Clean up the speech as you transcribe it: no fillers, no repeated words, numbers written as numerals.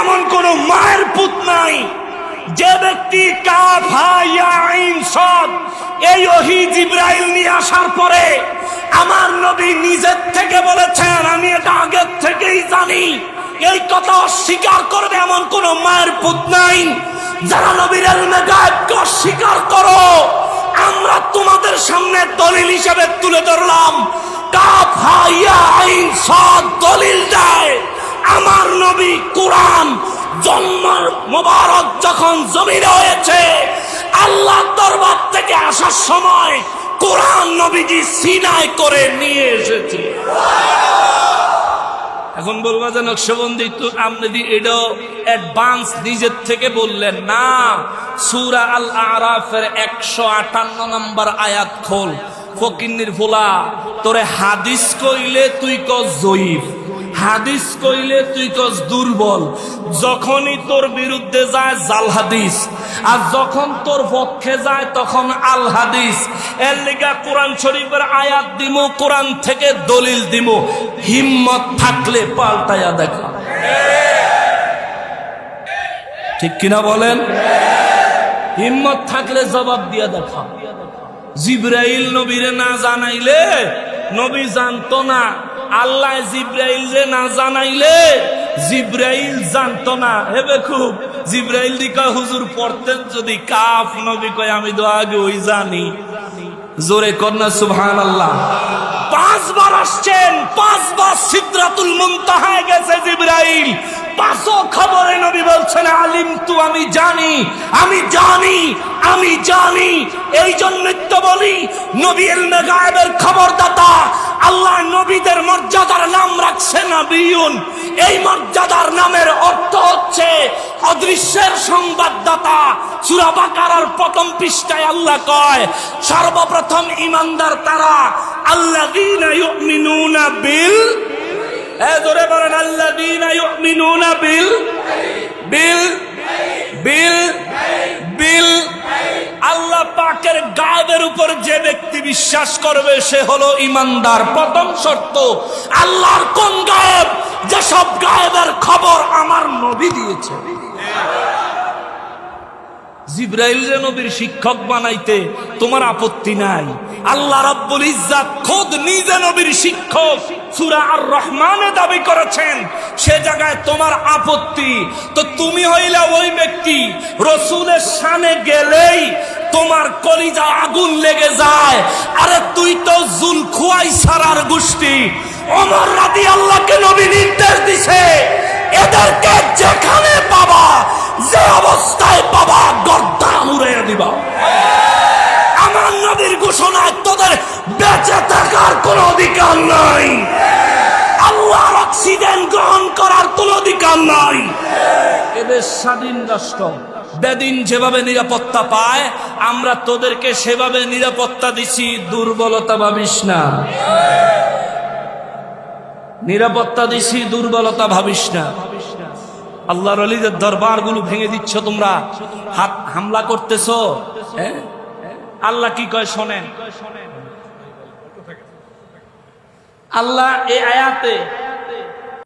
এমন কোন মায়ের পুত নাই যে ব্যক্তি কাফ হা ইয়া আইন সাদ এই ওহী জিবরাইল নিয়ে আসার পরে আমার নবী নিজের থেকে বলেছেন আমি এটা আগের থেকেই জানি, এই কথা অস্বীকার করবে এমন কোন মায়ের পুত নাই। যারা নবীর ইলমে গায়েবকে অস্বীকার করো, আমরা তোমাদের সামনে দলিল হিসেবে তুলে ধরলাম। কাফ হা ইয়া আইন সাদ দলিল দেয় আমার নবী কোরআন জন্মের মোবারক যখন জমিনে হয়েছে, আল্লাহর দরবার থেকে আসার সময় কোরআন নবীজি সিনায় করে নিয়ে এসেছে। এখন বলবা যে নকশবন্দি তো আপনি এটাও অ্যাডভান্স নিজের থেকে বললেন না। সূরা আল আরাফের 158 নম্বর আয়াত খোল। ফকিন্নির ফোলা তোরে হাদিস কইলে তুই কস জয়ীফ, হাদিস কইলে তুই কস দুর্বল। যখনই তোর বিরুদ্ধে যায় জাল হাদিস, আর যখন তোর পক্ষে যায় তখন আল হাদিস। এর লিগা কোরআন শরীফের আয়াত দিমু, কোরআন থেকে দলিল দিমু, হিম্মত থাকলে পাল্টায়া দেখা। ঠিক কিনা বলেন? হিম্মত থাকলে জবাব দিয়া দেখা। জিবরাইল নবীরে না জানাইলে নবী জানতো না, আল্লাহ জিবরাইল যে না জানাইলে জিবরাইল জানতো না। হেবে খুব জিবরাইল দিকা হুজুর পড়তেন যদি কাফ, নবী কয় আমি তো আগে ওই জানি। জোরে কন্যা সুবহানাল্লাহ। 5 বার আসছেন, 5 বার সিদরাতুল মুনতাহায় গেছে জিবরাইল। 5 খবরে নবী বলছেন আলিম তু আমি জানি, আমি জানি, আমি জানি। এই জন্যই তো বলি নবী ইলমে গায়েবের খবরদাতা। আল্লাহ নবীদের মর্যাদার নাম রাখছে নবিয়ুন। এই মর্যাদার নামের অর্থ হচ্ছে অদৃশ্যের সংবাদদাতা। সূরা বাকারার প্রথম পৃষ্ঠায় আল্লাহ কয় সর্বপ্রথম ঈমানদার তারা আল্লাযীনা ইউমিনুনা বিল, জোরে বলেন আল্লাযীনা ইউমিনুনা বিল বিল বিল বিল। আল্লাহ পাকের গায়েবের উপর যে ব্যক্তি বিশ্বাস করবে সে হলো ঈমানদার। প্রথম শর্ত আল্লাহর কোন গায়েব? যে সব গায়েবের খবর আমার নবী দিয়েছে। জিবরাইল যে নবীর শিক্ষক বানাইতে তোমার আপত্তি নাই। আল্লাহ রাব্বুল ইজ্জাত খোদ নিজে নবীর শিক্ষক সূরা আর রহমানে দাবি করেছেন, সে জায়গায় তোমার আপত্তি। তো তুমি হইলা ওই ব্যক্তি রাসূলের শানে গেলেই তোমার কলিজা আগুন লেগে যায়। আরে তুই তো যুলখুয়াইসারার গোষ্ঠী। ওমর রাদিয়াল্লাহুকে নবী নির্দেশ দিছে এদেরকে যেখানে পাবা, যে অবস্থায় পাবা গর্দান উড়িয়ে দিবা। আমার নবীর ঘোষণায় তোদের বেঁচে থাকার কোনো অধিকার নাই, আল্লাহর অক্সিজেন গ্রহণ করার কোনো অধিকার নাই। এদের স্বাধীন রাষ্ট্র, বেদিন যেভাবে নিরাপত্তা পায় আমরা তোদেরকে সেভাবে নিরাপত্তা দিছি। দুর্বলতা ভাবিস না, নিরাপত্তা দিছি, দুর্বলতা ভাবিস না। আল্লাহর ওলিদের দরবার গুলো ভেঙে দিচ্ছ তোমরা, হাত হামলা করতেছ। আল্লাহ কি কয় শোনেন। আল্লাহ এই আয়াতে